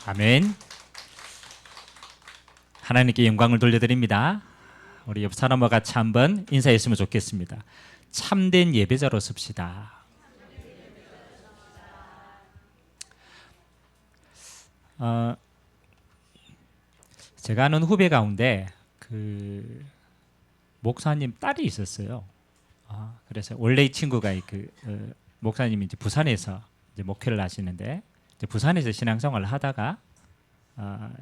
아멘. 하나님께 영광을 돌려드립니다. 우리 옆 사람과 같이 한번 인사했으면 좋겠습니다. 참된 예배자로 섭시다. 제가 아는 후배 가운데 그 목사님 딸이 있었어요. 그래서 원래 이 친구가 목사님이 이제 부산에서 이제 목회를 하시는데 이제 부산에서 신앙생활을 하다가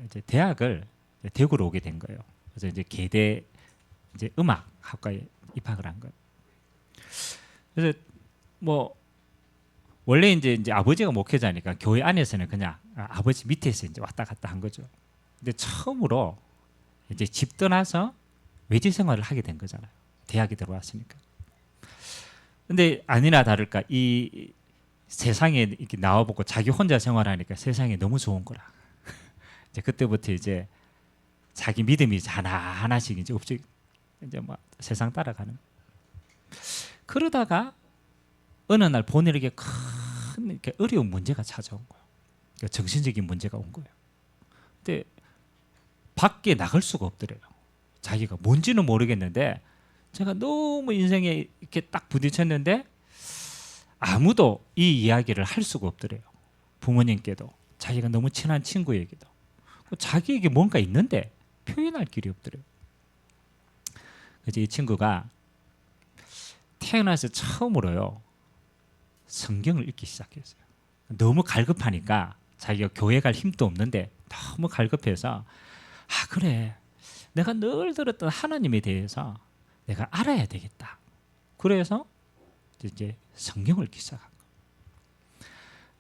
이제 대학을 대구로 오게 된 거예요. 그래서 이제 계대 이제 음악학과에 입학을 한 거예요. 그래서 뭐 원래 이제 아버지가 목회자니까 교회 안에서는 그냥 아버지 밑에서 이제 왔다 갔다 한 거죠. 근데 처음으로 이제 집 떠나서 외지 생활을 하게 된 거잖아요. 대학에 들어왔으니까. 근데 아니나 다를까 이 세상에 이렇게 나와보고 자기 혼자 생활하니까 세상이 너무 좋은 거라. 이제 그때부터 이제 자기 믿음이 하나씩 이제 없이 이제 뭐 세상 따라가는. 그러다가 어느 날 본인에게 큰 이렇게 어려운 문제가 찾아온 거예요. 그러니까 정신적인 문제가 온 거예요. 근데 밖에 나갈 수가 없더래요. 자기가 뭔지는 모르겠는데 제가 너무 인생에 이렇게 딱 부딪혔는데 아무도 이 이야기를 할 수가 없더래요. 부모님께도 자기가 너무 친한 친구에게도 자기에게 뭔가 있는데 표현할 길이 없더래요. 그래서 이 친구가 태어나서 처음으로요 성경을 읽기 시작했어요. 너무 갈급하니까 자기가 교회 갈 힘도 없는데 너무 갈급해서 그래 내가 늘 들었던 하나님에 대해서 내가 알아야 되겠다. 그래서 이제 성경을 읽기 시작한 거예요.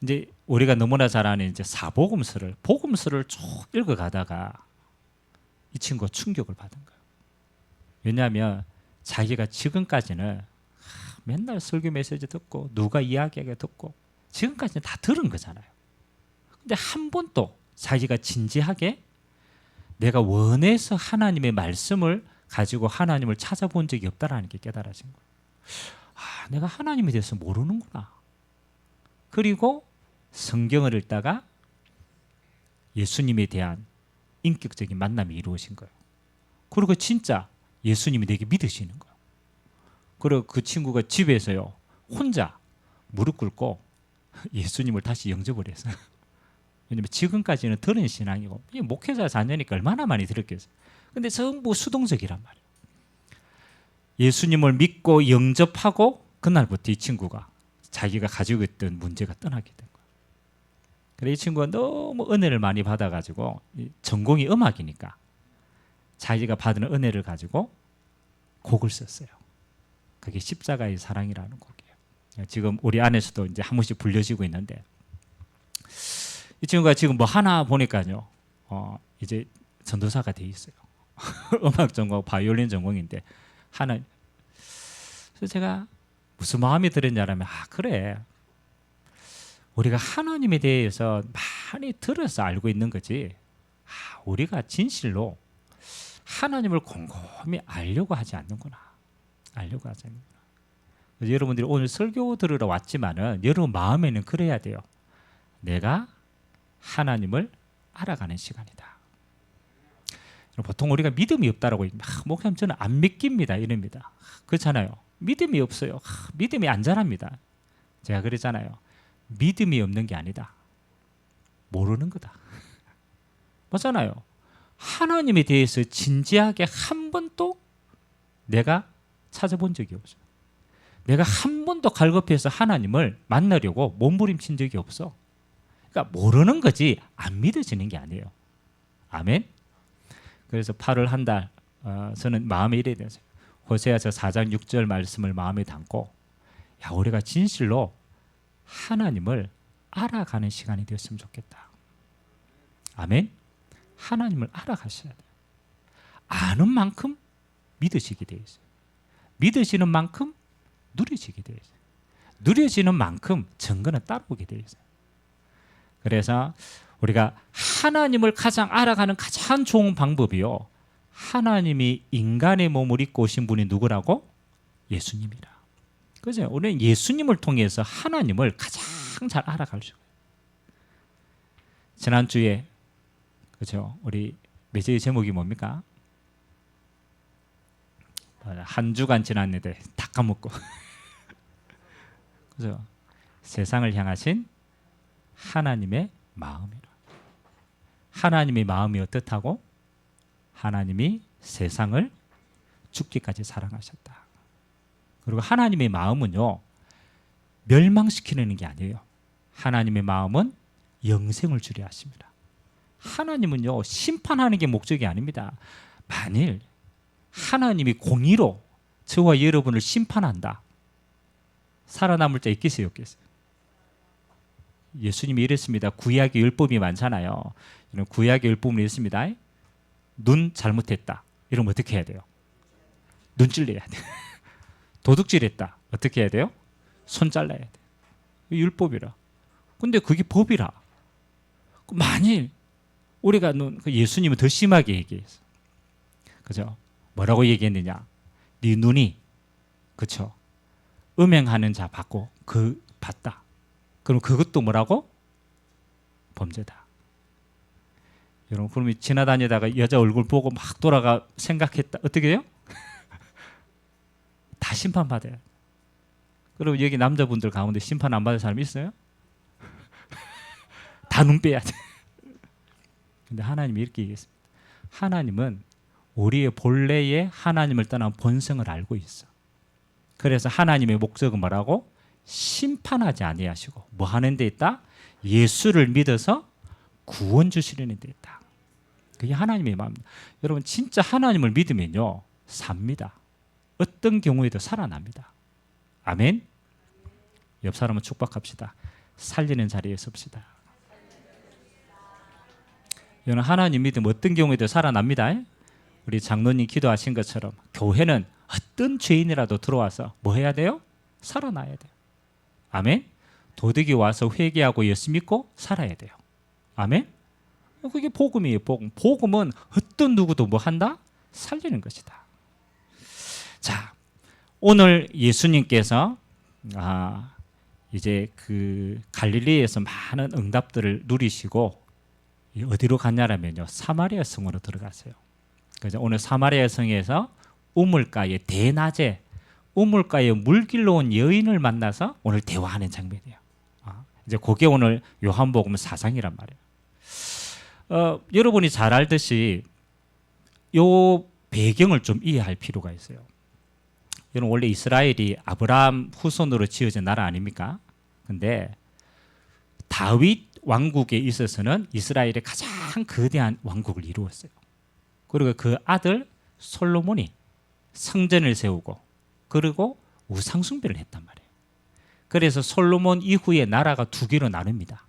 이제 우리가 너무나 잘 아는 이제 복음서를 쭉 읽어가다가 이 친구가 충격을 받은 거예요. 왜냐하면 자기가 지금까지는 맨날 설교 메시지 듣고 누가 이야기하게 듣고 지금까지는 다 들은 거잖아요. 근데 한 번도 자기가 진지하게 내가 원해서 하나님의 말씀을 가지고 하나님을 찾아본 적이 없다라는 게 깨달아진 거예요. 내가 하나님에 대해서 모르는구나. 그리고 성경을 읽다가 예수님에 대한 인격적인 만남이 이루어진 거예요. 그리고 진짜 예수님이 내게 믿으시는 거예요. 그리고 그 친구가 집에서요 혼자 무릎 꿇고 예수님을 다시 영접을 했어요. 왜냐면 지금까지는 들은 신앙이고 목회자 자녀니까 얼마나 많이 들었겠어요. 근데 전부 수동적이란 말이에요. 예수님을 믿고 영접하고 그날부터 이 친구가 자기가 가지고 있던 문제가 떠나게 된 거예요. 그래서 이 친구가 너무 은혜를 많이 받아가지고 전공이 음악이니까 자기가 받은 은혜를 가지고 곡을 썼어요. 그게 십자가의 사랑이라는 곡이에요. 지금 우리 안에서도 이제 한 번씩 불려지고 있는데 이 친구가 지금 뭐 하나 보니까요 이제 전도사가 돼 있어요. 음악 전공, 바이올린 전공인데 그래서 제가 무슨 마음이 들었냐면 그래 우리가 하나님에 대해서 많이 들어서 알고 있는 거지 우리가 진실로 하나님을 곰곰이 알려고 하지 않는구나. 그래서 여러분들이 오늘 설교 들으러 왔지만은 여러분 마음에는 그래야 돼요. 내가 하나님을 알아가는 시간이다. 보통 우리가 믿음이 없다라고 목사님 저는 안 믿깁니다 이럽니다. 그렇잖아요. 믿음이 없어요. 믿음이 안 자랍니다. 제가 그랬잖아요. 믿음이 없는 게 아니다. 모르는 거다. 맞잖아요. 하나님에 대해서 진지하게 한 번도 내가 찾아본 적이 없어요. 내가 한 번도 갈급해서 하나님을 만나려고 몸부림친 적이 없어. 그러니까 모르는 거지 안 믿어지는 게 아니에요. 아멘. 그래서 8월 한 달 저는 마음에 이래야 돼요. 호세아서 4장 6절 말씀을 마음에 담고 우리가 진실로 하나님을 알아가는 시간이 되었으면 좋겠다. 아멘. 하나님을 알아가셔야 돼요. 아는 만큼 믿으시게 되어 있어요. 믿으시는 만큼 누려지게 되어 있어요. 누려지는 만큼 증거는 따라오게 되어 있어요. 그래서 우리가 하나님을 가장 알아가는 가장 좋은 방법이요. 하나님이 인간의 몸을 입고 오신 분이 누구라고? 예수님이라. 그죠? 우리는 예수님을 통해서 하나님을 가장 잘 알아갈 수 있어요. 지난주에 그렇죠? 우리 메시지 제목이 뭡니까? 한 주간 지났는데 다 까먹고. 그죠? 세상을 향하신 하나님의 마음이라. 하나님의 마음이 어떻다고? 하나님이 세상을 죽기까지 사랑하셨다. 그리고 하나님의 마음은요, 멸망시키는 게 아니에요. 하나님의 마음은 영생을 주려 하십니다. 하나님은요, 심판하는 게 목적이 아닙니다. 만일 하나님이 공의로 저와 여러분을 심판한다. 살아남을 자 있겠어요, 없겠어요? 예수님이 이랬습니다. 구약의 율법이 많잖아요. 이런 구약의 율법이 있습니다. 눈 잘못했다. 이러면 어떻게 해야 돼요? 눈질 내야 돼요. 도둑질했다. 어떻게 해야 돼요? 손 잘라야 돼요. 율법이라. 근데 그게 법이라. 만일 우리가 예수님은 더 심하게 얘기했어. 그죠? 뭐라고 얘기했느냐? 네 눈이, 그쵸? 음행하는 자 받고 그 봤다. 그럼 그것도 뭐라고? 범죄다. 여러분, 그러면 지나다니다가 여자 얼굴 보고 막 돌아가 생각했다. 어떻게 해요? 다 심판받아요. 그럼 여기 남자분들 가운데 심판 안 받을 사람 있어요? 다 눈 빼야 돼. 근데 하나님이 이렇게 얘기했습니다. 하나님은 우리의 본래의 하나님을 떠난 본성을 알고 있어. 그래서 하나님의 목적은 뭐라고? 심판하지 아니하시고 뭐 하는 데 있다? 예수를 믿어서 구원 주시려는 데 있다. 그게 하나님의 마음입니다. 여러분, 진짜 하나님을 믿으면요, 삽니다. 어떤 경우에도 살아납니다. 아멘. 옆 사람은 축복합시다. 살리는 자리에 섭시다. 여러분, 하나님 믿으면 어떤 경우에도 살아납니다. 우리 장로님 기도하신 것처럼 교회는 어떤 죄인이라도 들어와서 뭐 해야 돼요? 살아나야 돼요. 아멘. 도둑이 와서 회개하고 예수 믿고 살아야 돼요. 아멘. 그게 복음이에요. 복음. 복음은 어떤 누구도 뭐 한다? 살리는 것이다. 자, 오늘 예수님께서 이제 그 갈릴리에서 많은 응답들을 누리시고 어디로 갔냐면요, 사마리아 성으로 들어갔어요. 그래서 오늘 사마리아 성에서 우물가에 대낮에 우물가에 물길로 온 여인을 만나서 오늘 대화하는 장면이에요. 이제 그게 오늘 요한복음 4장이란 말이에요. 여러분이 잘 알듯이 요 배경을 좀 이해할 필요가 있어요. 여러분, 원래 이스라엘이 아브라함 후손으로 지어진 나라 아닙니까? 근데 다윗 왕국에 있어서는 이스라엘의 가장 거대한 왕국을 이루었어요. 그리고 그 아들 솔로몬이 성전을 세우고 그리고 우상 숭배를 했단 말이에요. 그래서 솔로몬 이후에 나라가 두 개로 나눕니다.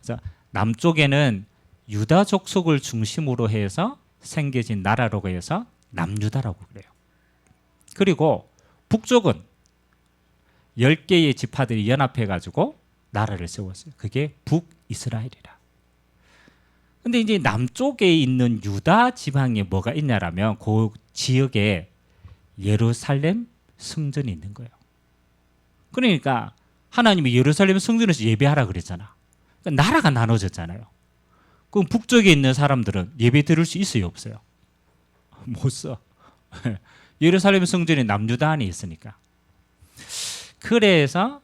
그래서 남쪽에는 유다 족속을 중심으로 해서 생겨진 나라라고 해서 남유다라고 그래요. 그리고 북쪽은 10개의 지파들이 연합해가지고 나라를 세웠어요. 그게 북이스라엘이라. 근데 이제 남쪽에 있는 유다 지방에 뭐가 있냐라면 그 지역에 예루살렘 성전이 있는 거예요. 그러니까 하나님이 예루살렘 성전에서 예배하라 그랬잖아. 그러니까 나라가 나눠졌잖아요. 그럼 북쪽에 있는 사람들은 예배 드릴 수 있어요, 없어요? 못 써. 예루살렘 성전이 남유다 안에 있으니까. 그래서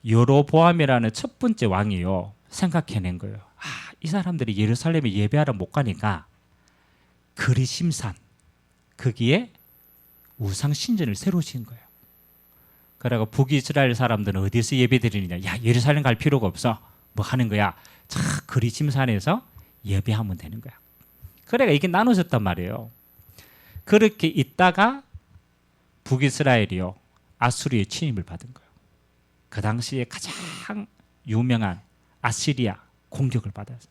여로보암이라는 첫 번째 왕이요, 생각해낸 거예요. 이 사람들이 예루살렘에 예배하러 못 가니까 그리심산, 거기에 우상 신전을 새로 지은 거예요. 그러고 북이스라엘 사람들은 어디서 예배 드리느냐? 야, 예루살렘 갈 필요가 없어. 뭐 하는 거야? 그리심산에서 예배하면 되는 거야. 그래가 이게 나눠졌단 말이에요. 그렇게 있다가 북이스라엘이요, 아수리의 침입을 받은 거예요. 그 당시에 가장 유명한 아시리아 공격을 받아서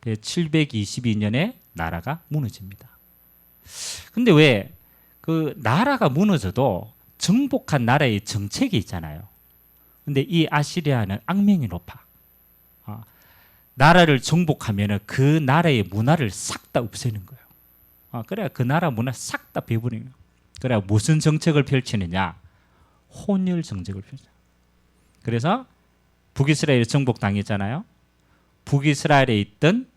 722년에 나라가 무너집니다. 근데 왜 그 나라가 무너져도 정복한 나라의 정책이 있잖아요. 근데 이 아시리아는 악명이 높아. 나라를 정복하면 그 나라의 문화를 싹 다 없애는 거예요. 그래야 그 나라 문화 싹 다 배부리는 거예요. 그래야 무슨 정책을 펼치느냐? 혼혈 정책을 펼쳐요. 그래서 북이스라엘이 정복당했잖아요. 북이스라엘에 있던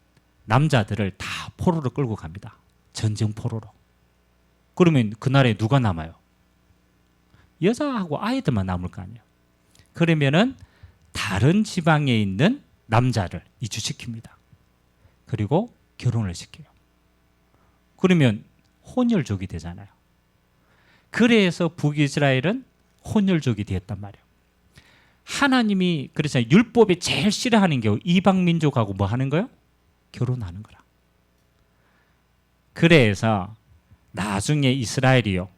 남자들을 다 포로로 끌고 갑니다. 전쟁 포로로. 그러면 그 나라에 누가 남아요? 여자하고 아이들만 남을 거 아니에요. 그러면은 다른 지방에 있는 남자를 이주시킵니다. 그리고 결혼을 시켜요. 그러면 혼혈족이 되잖아요. 그래서 북이스라엘은 혼혈족이 되었단 말이에요. 하나님이 그래서 율법에 제일 싫어하는 게 이방 민족하고 뭐 하는 거예요? 결혼하는 거라. 그래서 나중에 이스라엘이요.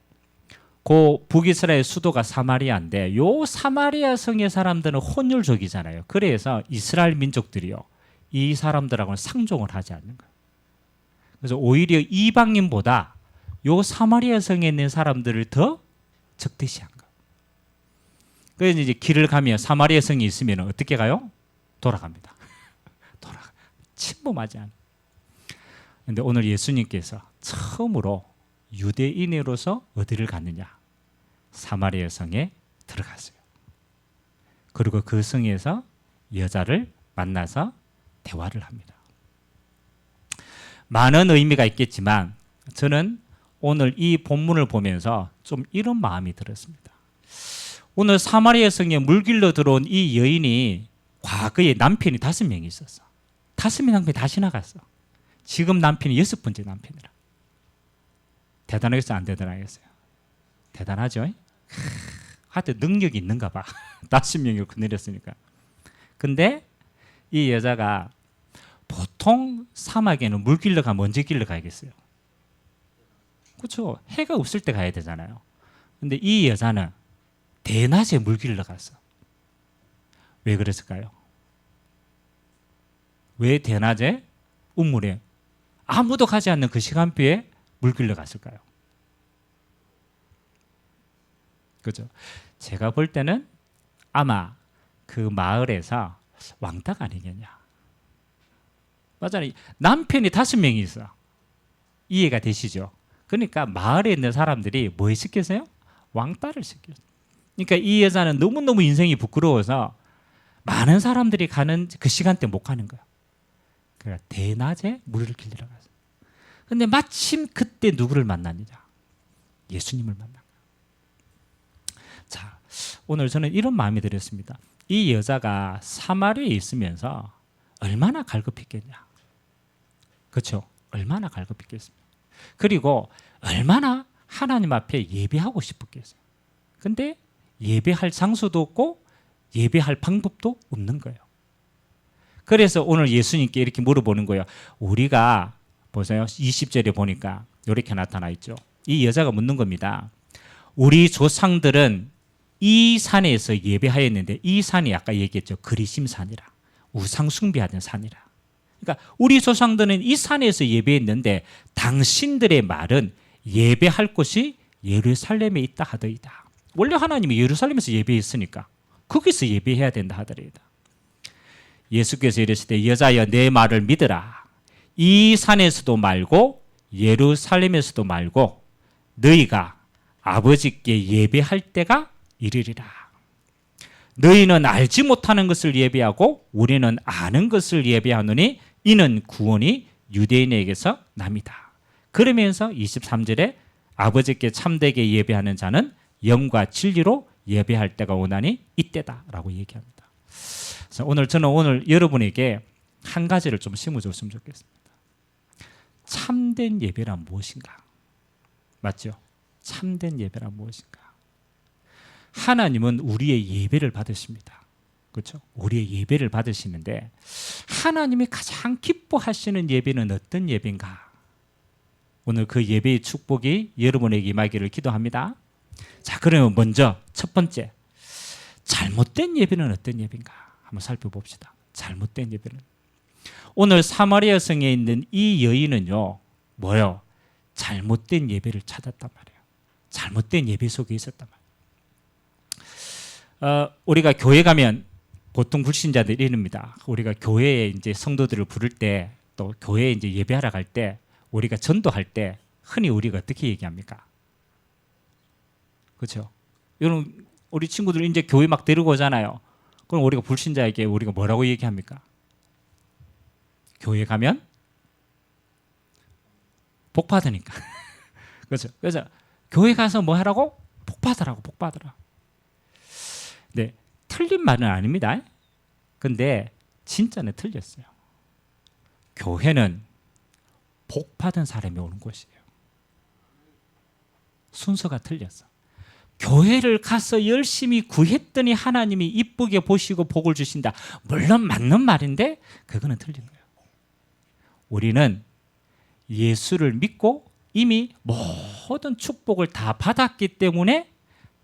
그 북이스라엘 수도가 사마리아인데 요 사마리아 성의 사람들은 혼혈족이잖아요. 그래서 이스라엘 민족들이요. 이 사람들하고는 상종을 하지 않는 거예요. 그래서 오히려 이방인보다 요 사마리아 성에 있는 사람들을 더 적대시한 거예요. 그래서 이제 길을 가면 사마리아 성이 있으면 어떻게 가요? 돌아갑니다. 침범하지 않아요. 그런데 오늘 예수님께서 처음으로 유대인으로서 어디를 갔느냐? 사마리아 성에 들어갔어요. 그리고 그 성에서 여자를 만나서 대화를 합니다. 많은 의미가 있겠지만 저는 오늘 이 본문을 보면서 좀 이런 마음이 들었습니다. 오늘 사마리아 성에 물길로 들어온 이 여인이 과거에 남편이 5명이 있었어. 5명 남편이 다 지나갔어. 지금 남편이 6번째 남편이라. 대단하겠어요? 안 대단하겠어요? 대단하죠? 하여튼 능력이 있는가 봐. 5명을 거느렸으니까. 근데 이 여자가 보통 사막에는 물길로 가면 언제 길로 가야겠어요? 그렇죠. 해가 없을 때 가야 되잖아요. 근데 이 여자는 대낮에 물길로 갔어. 왜 그랬을까요? 왜 대낮에 우물에 아무도 가지 않는 그 시간표에 물길로 갔을까요? 그죠? 제가 볼 때는 아마 그 마을에서 왕따가 아니겠냐. 맞아요. 남편이 5명이 있어. 이해가 되시죠? 그러니까 마을에 있는 사람들이 뭐 시켰어요? 왕따를 시켰어요. 그러니까 이 여자는 너무너무 인생이 부끄러워서 많은 사람들이 가는 그 시간대 못 가는 거야. 그러니까 대낮에 물을 길러 갔어요. 근데 마침 그때 누구를 만났느냐? 예수님을 만난 거야. 자, 오늘 저는 이런 마음이 들었습니다. 이 여자가 사마리아에 있으면서 얼마나 갈급했겠냐? 그렇죠? 얼마나 갈급했겠습니까? 그리고 얼마나 하나님 앞에 예배하고 싶었겠어요. 근데 예배할 장소도 없고 예배할 방법도 없는 거예요. 그래서 오늘 예수님께 이렇게 물어보는 거예요. 우리가 보세요. 20절에 보니까 이렇게 나타나 있죠. 이 여자가 묻는 겁니다. 우리 조상들은 이 산에서 예배하였는데, 이 산이 아까 얘기했죠. 그리심산이라, 우상 숭배하던 산이라. 그러니까 우리 조상들은 이 산에서 예배했는데 당신들의 말은 예배할 곳이 예루살렘에 있다 하더이다. 원래 하나님이 예루살렘에서 예배했으니까 거기서 예배해야 된다 하더이다. 예수께서 이르시되 여자여 내 말을 믿으라. 이 산에서도 말고 예루살렘에서도 말고 너희가 아버지께 예배할 때가 이르리라. 너희는 알지 못하는 것을 예배하고 우리는 아는 것을 예배하노니 이는 구원이 유대인에게서 남이다. 그러면서 23절에 아버지께 참되게 예배하는 자는 영과 진리로 예배할 때가 오나니 이때다라고 얘기합니다. 그래서 저는 여러분에게 한 가지를 좀 심어줬으면 좋겠습니다. 참된 예배란 무엇인가? 맞죠? 참된 예배란 무엇인가? 하나님은 우리의 예배를 받으십니다. 그렇죠? 우리의 예배를 받으시는데 하나님이 가장 기뻐하시는 예배는 어떤 예배인가? 오늘 그 예배의 축복이 여러분에게 임하기를 기도합니다. 자, 그러면 먼저 첫 번째, 잘못된 예배는 어떤 예배인가? 한번 살펴봅시다. 잘못된 예배는. 오늘 사마리아 성에 있는 이 여인은요, 뭐요? 잘못된 예배를 찾았단 말이에요. 잘못된 예배 속에 있었단 말이에요. 우리가 교회 가면 보통 불신자들이 이럽니다. 우리가 교회에 이제 성도들을 부를 때, 또 교회에 이제 예배하러 갈 때, 우리가 전도할 때 흔히 우리가 어떻게 얘기합니까? 그렇죠? 여러분, 우리 친구들 이제 교회 막 데리고 오잖아요. 그럼 우리가 불신자에게 우리가 뭐라고 얘기합니까? 교회 가면 복 받으니까. 그렇죠. 그래서 교회 가서 뭐 하라고? 복 받으라고, 복 받으라. 네, 틀린 말은 아닙니다. 근데 진짜는 틀렸어요. 교회는 복 받은 사람이 오는 곳이에요. 순서가 틀렸어. 교회를 가서 열심히 구했더니 하나님이 이쁘게 보시고 복을 주신다. 물론 맞는 말인데 그거는 틀린 거예요. 우리는 예수를 믿고 이미 모든 축복을 다 받았기 때문에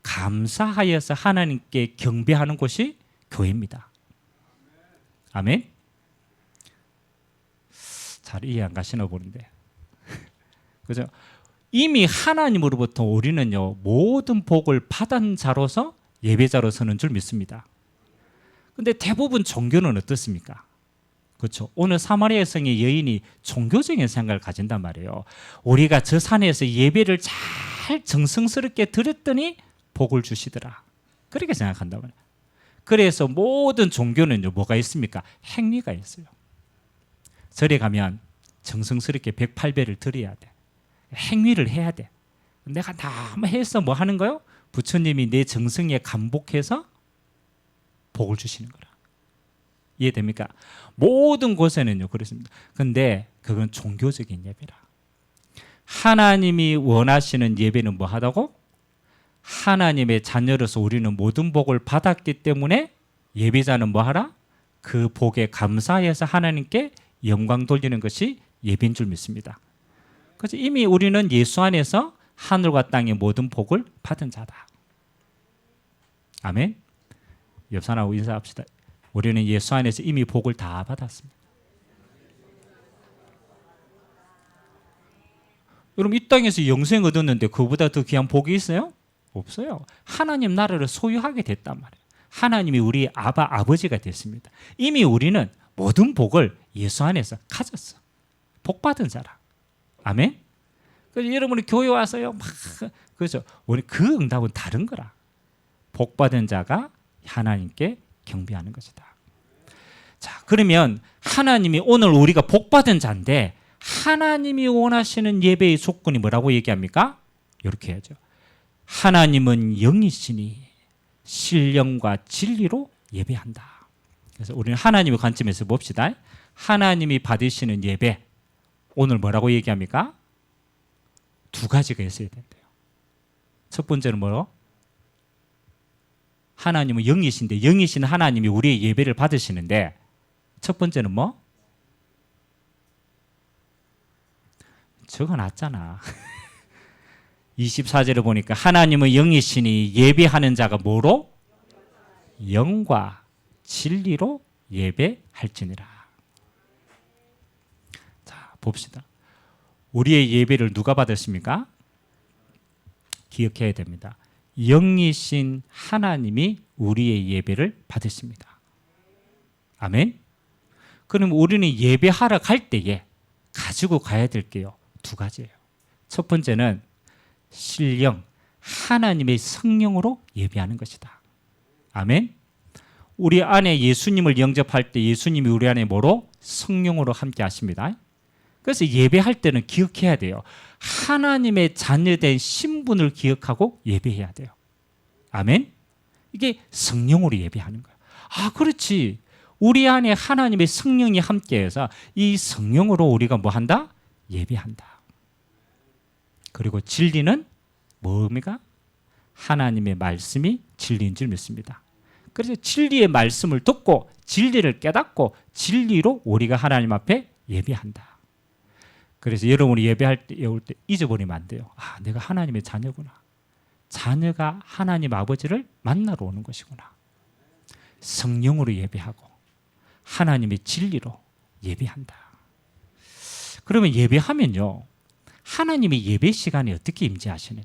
감사하여서 하나님께 경배하는 곳이 교회입니다. 아멘. 잘 이해 안 가시나 보는데. 그죠? 이미 하나님으로부터 우리는요, 모든 복을 받은 자로서 예배자로 서는 줄 믿습니다. 근데 대부분 종교는 어떻습니까? 그렇죠. 오늘 사마리아 여성의 여인이 종교적인 생각을 가진단 말이에요. 우리가 저 산에서 예배를 잘 정성스럽게 드렸더니 복을 주시더라. 그렇게 생각한단 말이에요. 그래서 모든 종교는요, 뭐가 있습니까? 행위가 있어요. 절에 가면 정성스럽게 108배를 드려야 돼. 행위를 해야 돼. 내가 너무 해서 뭐 하는 거요? 부처님이 내 정성에 감복해서 복을 주시는 거라. 이해됩니까? 모든 곳에는요 그렇습니다. 근데 그건 종교적인 예배라. 하나님이 원하시는 예배는 뭐 하다고? 하나님의 자녀로서 우리는 모든 복을 받았기 때문에 예배자는 뭐 하라? 그 복에 감사해서 하나님께 영광 돌리는 것이 예배인 줄 믿습니다. 그래서 이미 우리는 예수 안에서 하늘과 땅의 모든 복을 받은 자다. 아멘. 옆 사람하고 인사합시다. 우리는 예수 안에서 이미 복을 다 받았습니다. 여러분 이 땅에서 영생 얻었는데 그보다 더 귀한 복이 있어요? 없어요. 하나님 나라를 소유하게 됐단 말이에요. 하나님이 우리 아버지가 됐습니다. 이미 우리는 모든 복을 예수 안에서 가졌어. 복 받은 자라. 아멘. 그래서 여러분이 교회 와서요 막 그렇죠. 우리 그 응답은 다른 거라. 복 받은 자가 하나님께 경배하는 것이다. 자, 그러면 하나님이 오늘 우리가 복 받은 자인데 하나님이 원하시는 예배의 조건이 뭐라고 얘기합니까? 이렇게 해야죠. 하나님은 영이시니 신령과 진리로 예배한다. 그래서 우리는 하나님의 관점에서 봅시다. 하나님이 받으시는 예배 오늘 뭐라고 얘기합니까? 두 가지가 있어야 된대요. 첫 번째는 뭐요? 하나님은 영이신데 영이신 하나님이 우리의 예배를 받으시는데 첫 번째는 뭐? 적어놨잖아. 24절을 보니까 하나님은 영이시니 예배하는 자가 뭐로? 영과 진리로 예배할지니라. 자, 봅시다. 우리의 예배를 누가 받으십니까? 기억해야 됩니다. 영이신 하나님이 우리의 예배를 받으십니다. 아멘. 그럼 우리는 예배하러 갈 때에 가지고 가야 될 게요 두 가지예요. 첫 번째는 신령, 하나님의 성령으로 예배하는 것이다. 아멘. 우리 안에 예수님을 영접할 때 예수님이 우리 안에 뭐로? 성령으로 함께 하십니다. 그래서 예배할 때는 기억해야 돼요. 하나님의 자녀된 신분을 기억하고 예배해야 돼요. 아멘. 이게 성령으로 예배하는 거예요. 아, 그렇지. 우리 안에 하나님의 성령이 함께해서 이 성령으로 우리가 뭐 한다? 예배한다. 그리고 진리는 뭡니까? 하나님의 말씀이 진리인 줄 믿습니다. 그래서 진리의 말씀을 듣고 진리를 깨닫고 진리로 우리가 하나님 앞에 예배한다. 그래서 여러분이 예배할 때 올 때 잊어버리면 안 돼요. 아, 내가 하나님의 자녀구나. 자녀가 하나님 아버지를 만나러 오는 것이구나. 성령으로 예배하고 하나님의 진리로 예배한다. 그러면 예배하면요, 하나님의 예배 시간에 어떻게 임재하시느냐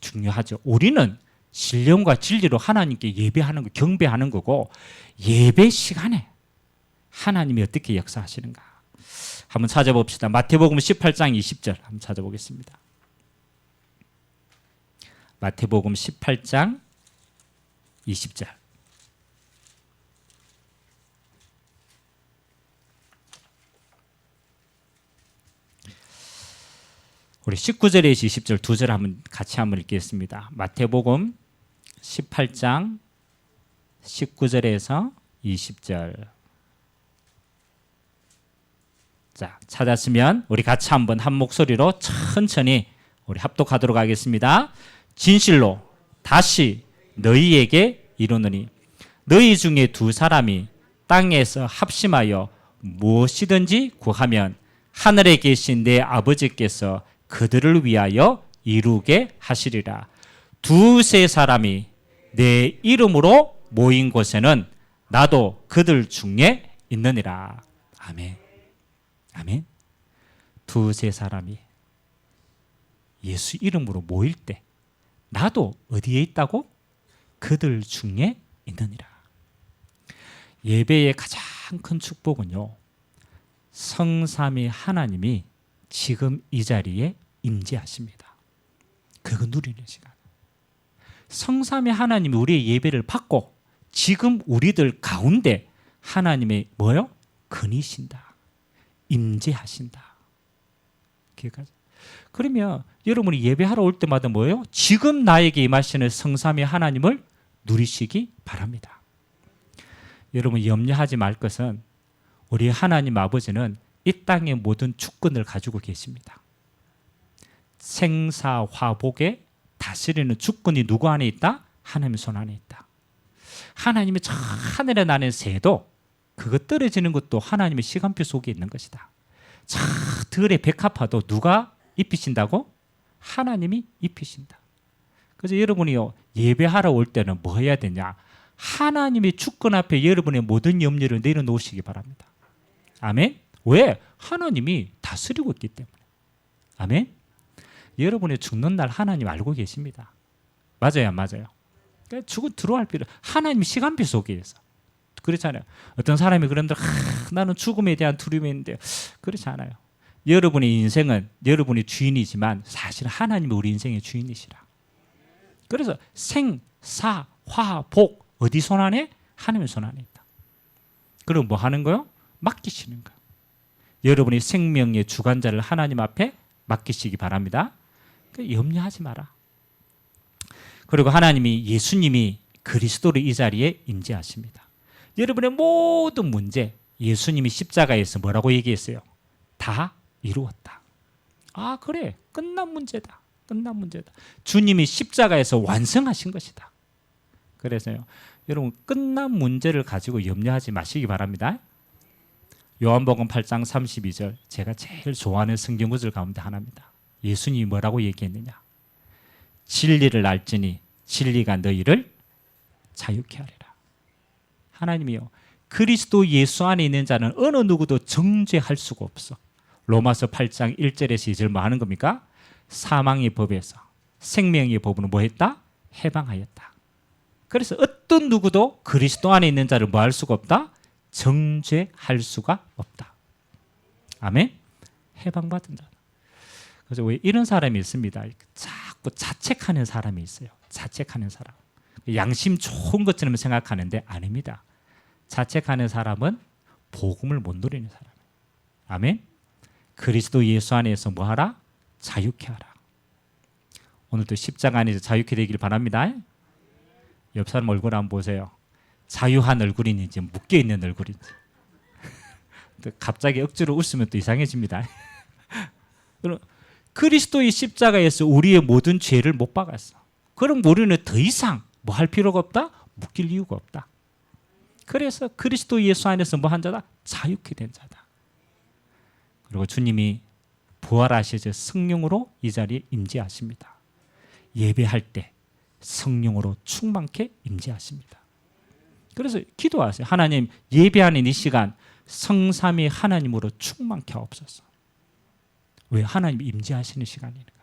중요하죠. 우리는 신령과 진리로 하나님께 예배하는 거, 경배하는 거고 예배 시간에 하나님이 어떻게 역사하시는가 한번 찾아봅시다. 마태복음 18장 20절 한번 찾아보겠습니다. 마태복음 18장 20절. 우리 19절에서 20절 두 절 한번 같이 한번 읽겠습니다. 마태복음 18장 19절에서 20절. 자, 찾았으면 우리 같이 한번 한 목소리로 천천히 우리 합독하도록 하겠습니다. 진실로 다시 너희에게 이르노니 너희 중에 두 사람이 땅에서 합심하여 무엇이든지 구하면 하늘에 계신 내 아버지께서 그들을 위하여 이루게 하시리라. 두세 사람이 내 이름으로 모인 곳에는 나도 그들 중에 있느니라. 아멘. 아멘. 두세 사람이 예수 이름으로 모일 때 나도 어디에 있다고? 그들 중에 있느니라. 예배의 가장 큰 축복은요, 성삼위 하나님이 지금 이 자리에 임재하십니다. 그거 누리는 시간. 성삼위 하나님이 우리의 예배를 받고 지금 우리들 가운데 하나님의 뭐요? 근이신다. 임재하신다. 기억하세요? 그러면 여러분이 예배하러 올 때마다 뭐예요? 지금 나에게 임하시는 성삼위 하나님을 누리시기 바랍니다. 여러분 염려하지 말 것은 우리 하나님 아버지는 이 땅의 모든 주권을 가지고 계십니다. 생사화복에 다스리는 주권이 누구 안에 있다? 하나님의 손 안에 있다. 하나님이 저 하늘에 나는 새도 그거 떨어지는 것도 하나님의 시간표 속에 있는 것이다. 저 들의 백합화도 누가 입히신다고? 하나님이 입히신다. 그래서 여러분이요 예배하러 올 때는 뭐 해야 되냐? 하나님의 주권 앞에 여러분의 모든 염려를 내려놓으시기 바랍니다. 아멘. 왜? 하나님이 다스리고 있기 때문에. 아멘. 여러분의 죽는 날 하나님 알고 계십니다. 맞아요, 안 맞아요? 그러니까 죽어 들어갈 필요. 하나님 시간표 속에 있어. 그렇잖아요. 어떤 사람이 그런데 나는 죽음에 대한 두려움이 있는데 그렇지 않아요. 여러분의 인생은 여러분의 주인이지만 사실 하나님이 우리 인생의 주인이시라. 그래서 생, 사, 화, 복 어디 손 안에? 하나님의 손 안에 있다. 그럼 뭐 하는 거요? 맡기시는 거예요. 여러분의 생명의 주관자를 하나님 앞에 맡기시기 바랍니다. 염려하지 마라. 그리고 하나님이 예수님이 그리스도로 이 자리에 임재하십니다. 여러분의 모든 문제 예수님이 십자가에서 뭐라고 얘기했어요? 다 이루었다. 아 그래 끝난 문제다. 끝난 문제다. 주님이 십자가에서 완성하신 것이다. 그래서요 여러분 끝난 문제를 가지고 염려하지 마시기 바랍니다. 요한복음 8장 32절 제가 제일 좋아하는 성경 구절 가운데 하나입니다. 예수님이 뭐라고 얘기했느냐? 진리를 알지니 진리가 너희를 자유케 하리라. 하나님이요 그리스도 예수 안에 있는 자는 어느 누구도 정죄할 수가 없어. 로마서 8장 1절에서 2절 뭐 하는 겁니까? 사망의 법에서 생명의 법으로 뭐 했다? 해방하였다. 그래서 어떤 누구도 그리스도 안에 있는 자를 뭐 할 수가 없다? 정죄할 수가 없다. 아멘? 해방받은 자. 그래서 왜 이런 사람이 있습니다. 자꾸 자책하는 사람이 있어요. 자책하는 사람. 양심 좋은 것처럼 생각하는데 아닙니다. 자책하는 사람은 복음을 못 누리는 사람이에요. 아멘? 그리스도 예수 안에서 뭐 하라? 자유케 하라. 오늘도 십자가 안에서 자유케 되길 바랍니다. 옆 사람 얼굴 한번 보세요. 자유한 얼굴인지 묶여있는 얼굴인지. 갑자기 억지로 웃으면 또 이상해집니다. 그리스도의 십자가에서 우리의 모든 죄를 못 박았어. 그럼 우리는 더 이상 뭐 할 필요가 없다? 묶일 이유가 없다. 그래서 그리스도 예수 안에서 뭐 한 자다? 자유케 된 자다. 그리고 주님이 부활하셔서 성령으로 이 자리에 임재하십니다. 예배할 때 성령으로 충만케 임재하십니다. 그래서 기도하세요. 하나님 예배하는 이 시간 성삼위 하나님으로 충만케 하옵소서. 왜? 하나님이 임재하시는 시간이니까.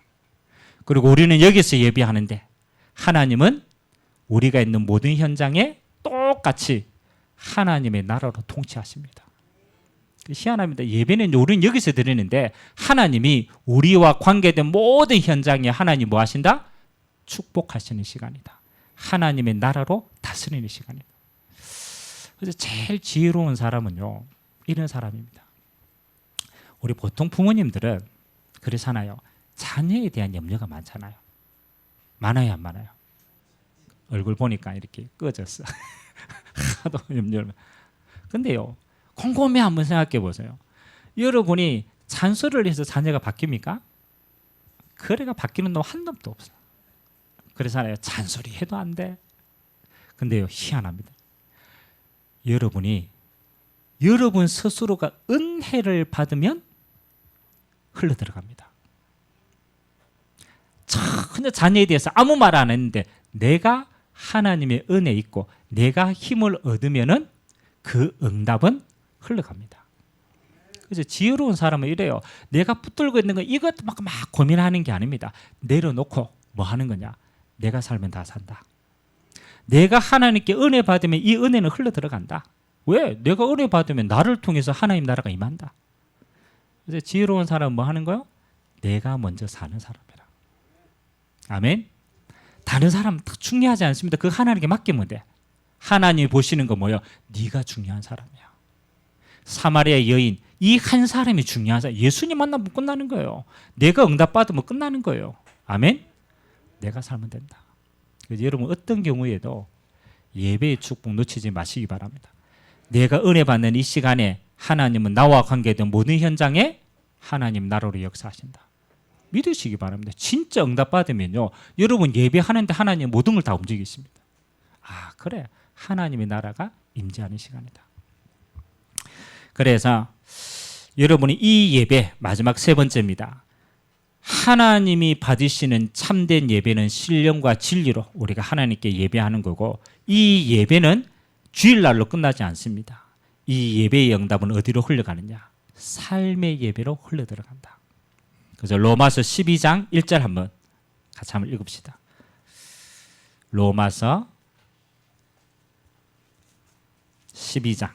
그리고 우리는 여기서 예배하는데 하나님은 우리가 있는 모든 현장에 똑같이 하나님의 나라로 통치하십니다. 희한합니다. 예배는 우리는 여기서 드리는데 하나님이 우리와 관계된 모든 현장에 하나님 뭐 하신다? 축복하시는 시간이다. 하나님의 나라로 다스리는 시간이다. 그래서 제일 지혜로운 사람은요 이런 사람입니다. 우리 보통 부모님들은 그러잖아요. 자녀에 대한 염려가 많잖아요. 많아요, 안 많아요? 얼굴 보니까 이렇게 꺼졌어. 하도 염려를. 근데요, 곰곰이 한번 생각해 보세요. 여러분이 잔소리를 해서 자녀가 바뀝니까? 그래가 바뀌는 놈 한 놈도 없어. 그래서 잔소리 해도 안 돼. 근데요, 희한합니다. 여러분이 여러분 스스로가 은혜를 받으면 흘러 들어갑니다. 전혀 자녀에 대해서 아무 말 안 했는데 내가 하나님의 은혜 있고 내가 힘을 얻으면은 그 응답은 흘러갑니다. 그래서 지혜로운 사람은 이래요. 내가 붙들고 있는 거 이것도 막 고민하는 게 아닙니다. 내려놓고 뭐 하는 거냐? 내가 살면 다 산다. 내가 하나님께 은혜 받으면 이 은혜는 흘러 들어간다. 왜? 내가 은혜 받으면 나를 통해서 하나님 나라가 임한다. 그래서 지혜로운 사람은 뭐 하는 거요? 내가 먼저 사는 사람이라. 아멘. 다른 사람 중요하지 않습니다. 그 하나님께 맡기면 돼. 하나님이 보시는 거 뭐예요? 네가 중요한 사람이야. 사마리아 여인 이 한 사람이 중요한 사람. 예수님 만나면 끝나는 거예요. 내가 응답받으면 끝나는 거예요. 아멘. 내가 살면 된다. 그래서 여러분 어떤 경우에도 예배의 축복 놓치지 마시기 바랍니다. 내가 은혜 받는 이 시간에 하나님은 나와 관계된 모든 현장에 하나님 나라로 역사하신다. 믿으시기 바랍니다. 진짜 응답받으면요, 여러분 예배하는데 하나님 모든 걸 다 움직이십니다. 아, 그래, 하나님의 나라가 임재하는 시간이다. 그래서 여러분이 이 예배 마지막 세 번째입니다. 하나님이 받으시는 참된 예배는 신령과 진리로 우리가 하나님께 예배하는 거고, 이 예배는 주일날로 끝나지 않습니다. 이 예배의 응답은 어디로 흘러가느냐? 삶의 예배로 흘러들어간다. 그래서 로마서 12장 1절 한번 같이 한번 읽읍시다. 로마서 12장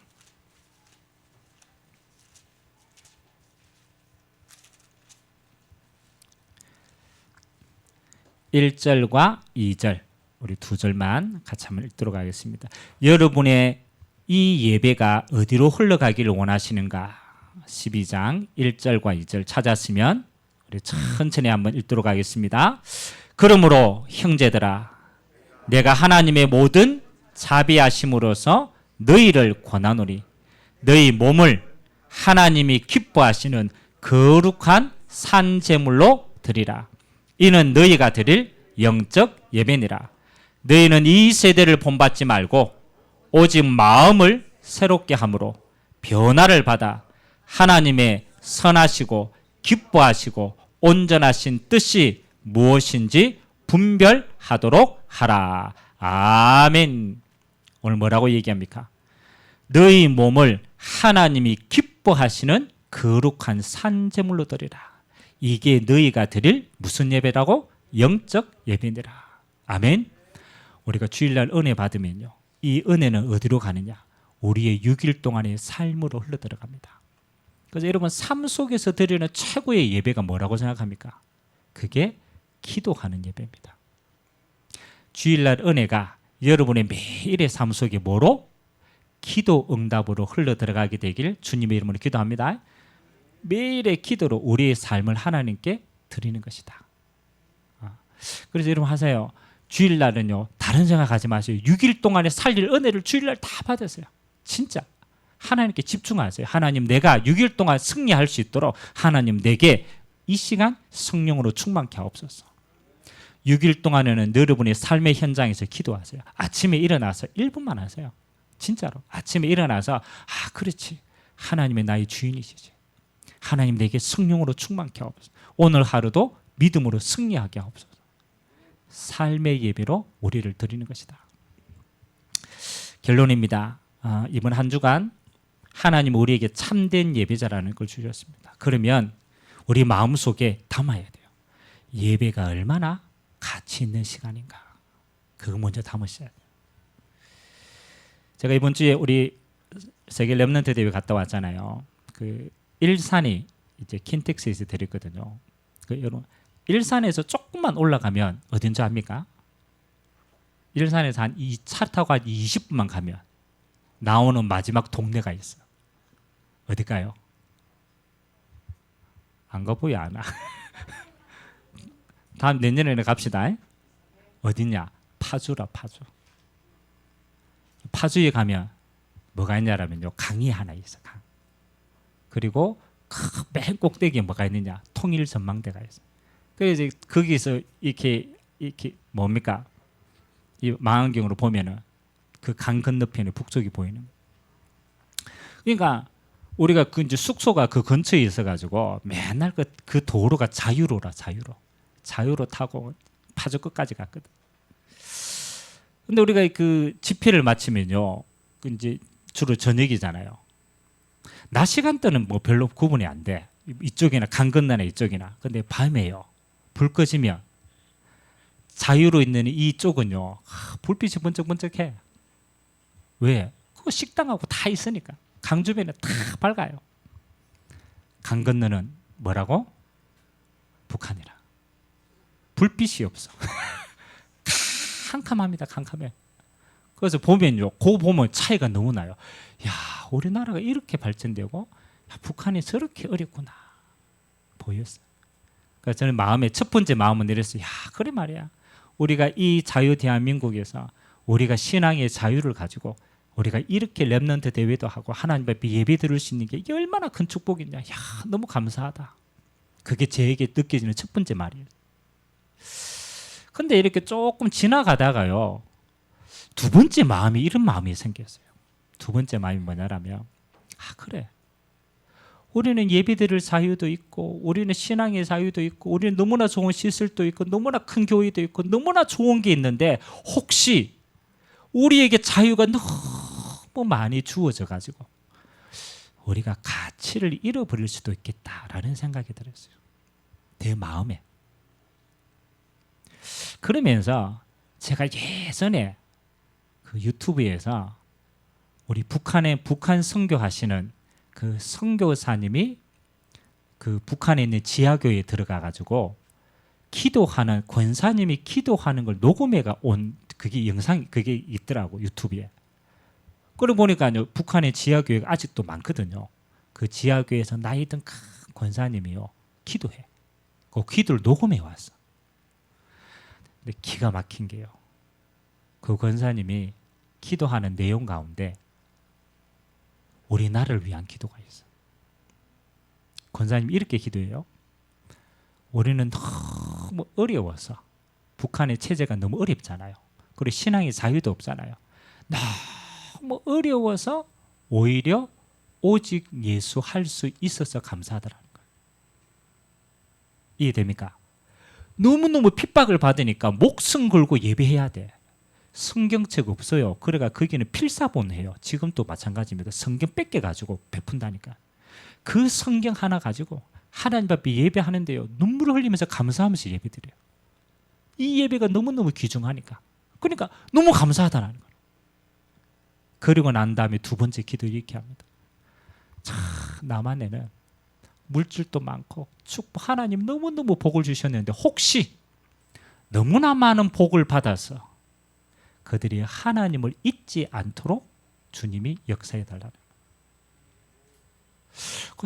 1절과 2절 우리 두 절만 같이 한번 읽도록 하겠습니다. 여러분의 이 예배가 어디로 흘러가기를 원하시는가? 12장 1절과 2절 찾았으면 우리 천천히 한번 읽도록 하겠습니다. 그러므로 형제들아, 내가 하나님의 모든 자비하심으로서 너희를 권하노니 너희 몸을 하나님이 기뻐하시는 거룩한 산 제물로 드리라. 이는 너희가 드릴 영적 예배니라. 너희는 이 세대를 본받지 말고 오직 마음을 새롭게 함으로 변화를 받아 하나님의 선하시고 기뻐하시고 온전하신 뜻이 무엇인지 분별하도록 하라. 아멘. 오늘 뭐라고 얘기합니까? 너희 몸을 하나님이 기뻐하시는 거룩한 산제물로 드리라. 이게 너희가 드릴 무슨 예배라고? 영적 예배니라. 아멘. 우리가 주일날 은혜 받으면요, 이 은혜는 어디로 가느냐? 우리의 6일 동안의 삶으로 흘러들어갑니다. 그래서 여러분 삶 속에서 드리는 최고의 예배가 뭐라고 생각합니까? 그게 기도하는 예배입니다. 주일날 은혜가 여러분의 매일의 삶 속에 뭐로? 기도 응답으로 흘러들어가게 되길 주님의 이름으로 기도합니다. 매일의 기도로 우리의 삶을 하나님께 드리는 것이다. 그래서 여러분 하세요. 주일날은요, 다른 생각하지 마세요. 6일 동안에 살릴 은혜를 주일날 다 받으세요. 진짜 하나님께 집중하세요. 하나님, 내가 6일 동안 승리할 수 있도록 하나님 내게 이 시간 성령으로 충만케 하옵소서. 6일 동안에는 여러분의 삶의 현장에서 기도하세요. 아침에 일어나서 1분만 하세요. 진짜로 아침에 일어나서 그렇지, 하나님의 나의 주인이시지. 하나님 내게 성령으로 충만케 하옵소서. 오늘 하루도 믿음으로 승리하게 하옵소서. 삶의 예배로 우리를 드리는 것이다. 결론입니다. 이번 한 주간 하나님 우리에게 참된 예배자라는 걸 주셨습니다. 그러면 우리 마음속에 담아야 돼요. 예배가 얼마나 가치 있는 시간인가. 그거 먼저 담으셔야 돼요. 제가 이번 주에 우리 세계 렘넌트 대회 갔다 왔잖아요. 그 일산이 이제 킨텍스에서 데렸거든요. 여러분, 일산에서 조금만 올라가면 어딘지 압니까? 일산에서 한 차 타고 한 20분만 가면 나오는 마지막 동네가 있어요. 어딜까요? 안 가보야 아나. 다음 내년에는 갑시다. 어디냐? 파주라 파주. 파주에 가면 뭐가 있냐라면요. 강이 하나 있어. 강. 그리고 맨 꼭대기에 뭐가 있느냐? 통일 전망대가 있어. 그래서 이제 거기서 이렇게 뭡니까? 이 망원경으로 보면은 그 강 건너편에 북쪽이 보이는. 그러니까 우리가 그 이제 숙소가 그 근처에 있어가지고 맨날 그 도로가 자유로 타고 파주 끝까지 갔거든. 근데 우리가 그 집회를 마치면요, 그 이제 주로 저녁이잖아요. 낮 시간대는 뭐 별로 구분이 안 돼. 이쪽이나 강 건너나 이쪽이나. 근데 밤에요, 불 꺼지면 자유로 있는 이쪽은요, 불빛이 번쩍번쩍해. 왜? 그거 식당하고 다 있으니까. 강 주변에 다 밝아요. 강 건너는 뭐라고? 북한이라. 불빛이 없어. 캄캄합니다. 캄캄해. 그래서 보면요, 그거 보면 차이가 너무 나요. 야, 우리나라가 이렇게 발전되고 북한이 저렇게 어렵구나 보였어요. 그래서 저는 마음에 첫 번째 마음은 내렸어요. 야, 그래 말이야. 우리가 이 자유 대한민국에서 우리가 신앙의 자유를 가지고 우리가 이렇게 렘넌트 대회도 하고 하나님 앞에 예배 드릴 수 있는 게 이게 얼마나 큰 축복이냐. 야, 너무 감사하다. 그게 저에게 느껴지는 첫 번째 말이에요. 근데 이렇게 조금 지나가다가요, 두 번째 마음이 이런 마음이 생겼어요. 두 번째 마음이 뭐냐라면, 그래, 우리는 예배드릴 자유도 있고 우리는 신앙의 자유도 있고 우리는 너무나 좋은 시설도 있고 너무나 큰 교회도 있고 너무나 좋은 게 있는데, 혹시 우리에게 자유가 너무 많이 주어져 가지고 우리가 가치를 잃어버릴 수도 있겠다라는 생각이 들었어요. 내 마음에. 그러면서 제가 예전에 그 유튜브에서 우리 북한 선교하시는 그 선교사님이 그 북한에 있는 지하교회에 들어가 가지고 기도하는, 권사님이 기도하는 걸 녹음해가 온 그게 영상, 그게 있더라고, 유튜브에. 그러고 보니까요, 북한의 지하교회가 아직도 많거든요. 그 지하교회에서 나이 든 큰 권사님이요, 기도해. 그 기도를 녹음해 왔어. 근데 기가 막힌 게요, 그 권사님이 기도하는 내용 가운데 우리나라를 위한 기도가 있어. 권사님이 이렇게 기도해요. 우리는 너무 어려워서, 북한의 체제가 너무 어렵잖아요. 그리고 신앙의 자유도 없잖아요. 너무 어려워서 오히려 오직 예수 할 수 있어서 감사하더라는 거예요. 이해됩니까? 너무너무 핍박을 받으니까 목숨 걸고 예배해야 돼. 성경책 없어요. 그래가 거기는 필사본해요. 지금도 마찬가지입니다. 성경 뺏겨가지고 베푼다니까. 그 성경 하나 가지고 하나님 앞에 예배하는데요, 눈물을 흘리면서 감사하면서 예배드려요. 이 예배가 너무너무 귀중하니까. 그러니까 너무 감사하다는 거예요. 그리고 난 다음에 두 번째 기도를 이렇게 합니다. 참, 남한에는 물질도 많고 축복, 하나님 너무너무 복을 주셨는데 혹시 너무나 많은 복을 받아서 그들이 하나님을 잊지 않도록 주님이 역사해 달라는 거예요.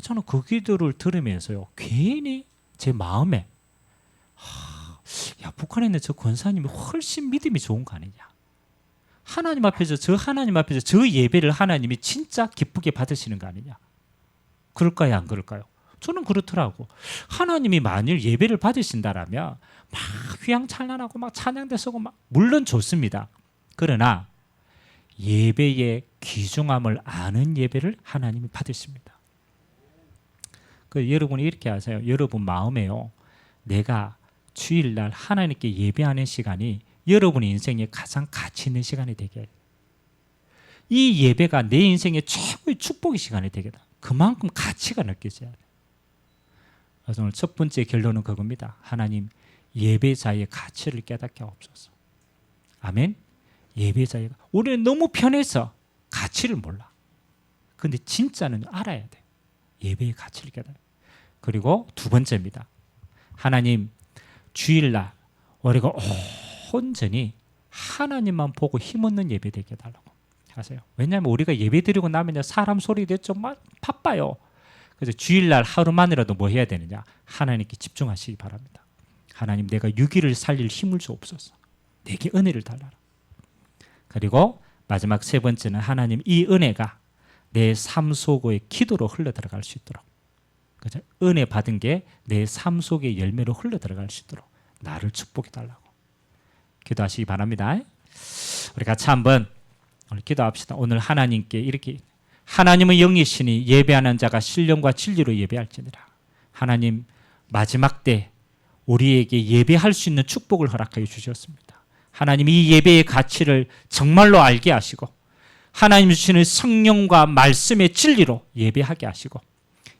저는 그 기도를 들으면서요, 괜히 제 마음에 야, 북한에 있는 저 권사님이 훨씬 믿음이 좋은 거 아니냐. 하나님 앞에서 저 예배를 하나님이 진짜 기쁘게 받으시는 거 아니냐. 그럴까요, 안 그럴까요? 저는 그렇더라고. 하나님이 만일 예배를 받으신다라면 막 휘황찬란하고 막 찬양대 쓰고 막, 물론 좋습니다. 그러나 예배의 귀중함을 아는 예배를 하나님이 받으십니다. 여러분이 이렇게 하세요. 여러분 마음에요, 내가 주일날 하나님께 예배하는 시간이 여러분의 인생에 가장 가치 있는 시간이 되게 해요. 이 예배가 내 인생의 최고의 축복의 시간이 되겠다. 그만큼 가치가 느껴져야 돼요. 그래서 오늘 첫 번째 결론은 그겁니다. 하나님, 예배자의 가치를 깨닫게 하옵소서. 아멘. 예배자의, 우리는 너무 편해서 가치를 몰라. 근데 진짜는 알아야 돼. 예배의 가치를 깨닫. 그리고 두 번째입니다. 하나님, 주일날 우리가 온전히 하나님만 보고 힘없는 예배 되게 해달라고 하세요. 왜냐하면 우리가 예배 드리고 나면 사람 소리 듣죠, 막 바빠요. 그래서 주일날 하루만이라도 뭐 해야 되느냐? 하나님께 집중하시기 바랍니다. 하나님 내가 6일을 살릴 힘을 주옵소서. 내게 은혜를 달라라. 그리고 마지막 세 번째는 하나님 이 은혜가 내 삶 속의 기도로 흘러 들어갈 수 있도록, 그죠? 은혜 받은 게 내 삶 속의 열매로 흘러 들어갈 수 있도록 나를 축복해 달라고 기도하시기 바랍니다. 우리 같이 한번 오늘 기도합시다. 오늘 하나님께 이렇게, 하나님의 영이시니 예배하는 자가 신령과 진리로 예배할지니라. 하나님 마지막 때 우리에게 예배할 수 있는 축복을 허락하여 주셨습니다. 하나님 이 예배의 가치를 정말로 알게 하시고 하나님 주시는 성령과 말씀의 진리로 예배하게 하시고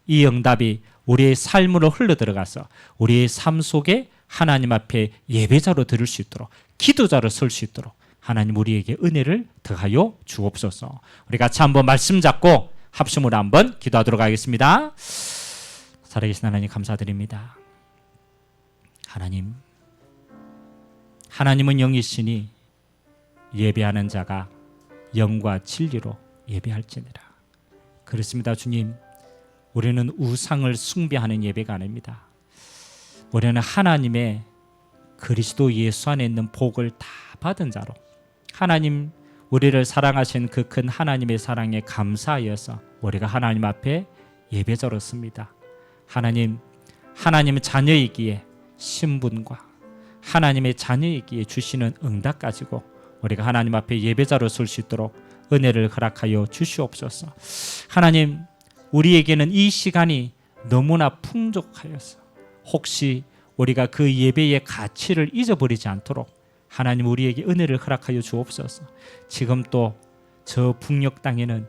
이 응답이 우리의 삶으로 흘러들어가서 우리의 삶 속에 하나님 앞에 예배자로 들을 수 있도록, 기도자로 설 수 있도록 하나님 우리에게 은혜를 더하여 주옵소서. 우리 같이 한번 말씀 잡고 합심으로 한번 기도하도록 하겠습니다. 살아계신 하나님 감사드립니다. 하나님은 영이시니 예배하는 자가 영과 진리로 예배할지니라. 그렇습니다. 주님, 우리는 우상을 숭배하는 예배가 아닙니다. 우리는 하나님의 그리스도 예수 안에 있는 복을 다 받은 자로, 하나님 우리를 사랑하신 그 큰 하나님의 사랑에 감사하여서 우리가 하나님 앞에 예배자로 섭니다. 하나님의 자녀이기에 신분과 하나님의 자녀이기에 주시는 응답 가지고 우리가 하나님 앞에 예배자로 설 수 있도록 은혜를 허락하여 주시옵소서. 하나님, 우리에게는 이 시간이 너무나 풍족하여서 혹시 우리가 그 예배의 가치를 잊어버리지 않도록 하나님 우리에게 은혜를 허락하여 주옵소서. 지금 또 저 북녘 땅에는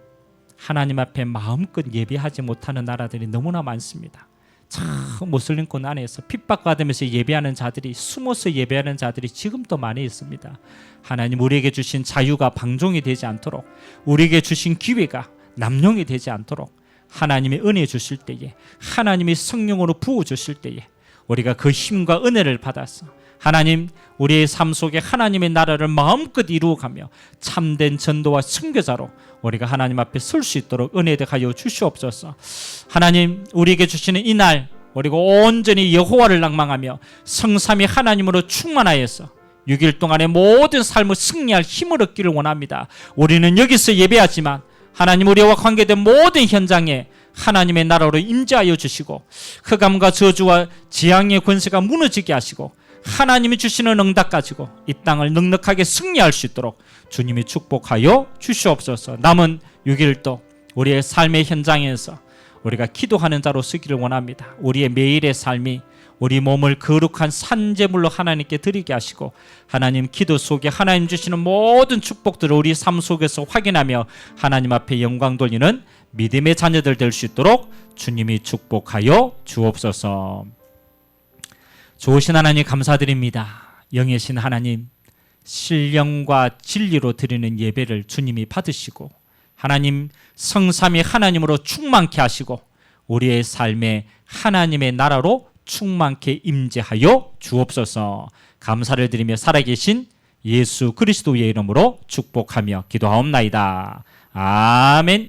하나님 앞에 마음껏 예배하지 못하는 나라들이 너무나 많습니다. 참 모슬림권 안에서 핍박받으면서 예배하는 자들이, 숨어서 예배하는 자들이 지금도 많이 있습니다. 하나님 우리에게 주신 자유가 방종이 되지 않도록, 우리에게 주신 기회가 남용이 되지 않도록 하나님의 은혜 주실 때에, 하나님의 성령으로 부어주실 때에 우리가 그 힘과 은혜를 받아서 하나님 우리의 삶 속에 하나님의 나라를 마음껏 이루어가며 참된 전도와 선교자로 우리가 하나님 앞에 설 수 있도록 은혜 되하여 주시옵소서. 하나님 우리에게 주시는 이날 우리가 온전히 여호와를 낭망하며 성삼위 하나님으로 충만하여서 6일 동안의 모든 삶을 승리할 힘을 얻기를 원합니다. 우리는 여기서 예배하지만 하나님 우리와 관계된 모든 현장에 하나님의 나라로 임재하여 주시고 흑암과 저주와 재앙의 권세가 무너지게 하시고 하나님이 주시는 응답 가지고 이 땅을 넉넉하게 승리할 수 있도록 주님이 축복하여 주시옵소서. 남은 6일도 우리의 삶의 현장에서 우리가 기도하는 자로 쓰기를 원합니다. 우리의 매일의 삶이 우리 몸을 거룩한 산제물로 하나님께 드리게 하시고 하나님 기도 속에 하나님 주시는 모든 축복들을 우리 삶 속에서 확인하며 하나님 앞에 영광 돌리는 믿음의 자녀들 될 수 있도록 주님이 축복하여 주옵소서. 좋으신 하나님 감사드립니다. 영이신 하나님, 신령과 진리로 드리는 예배를 주님이 받으시고 하나님 성삼위 하나님으로 충만케 하시고 우리의 삶에 하나님의 나라로 충만케 임재하여 주옵소서. 감사를 드리며 살아계신 예수 그리스도의 이름으로 축복하며 기도하옵나이다. 아멘.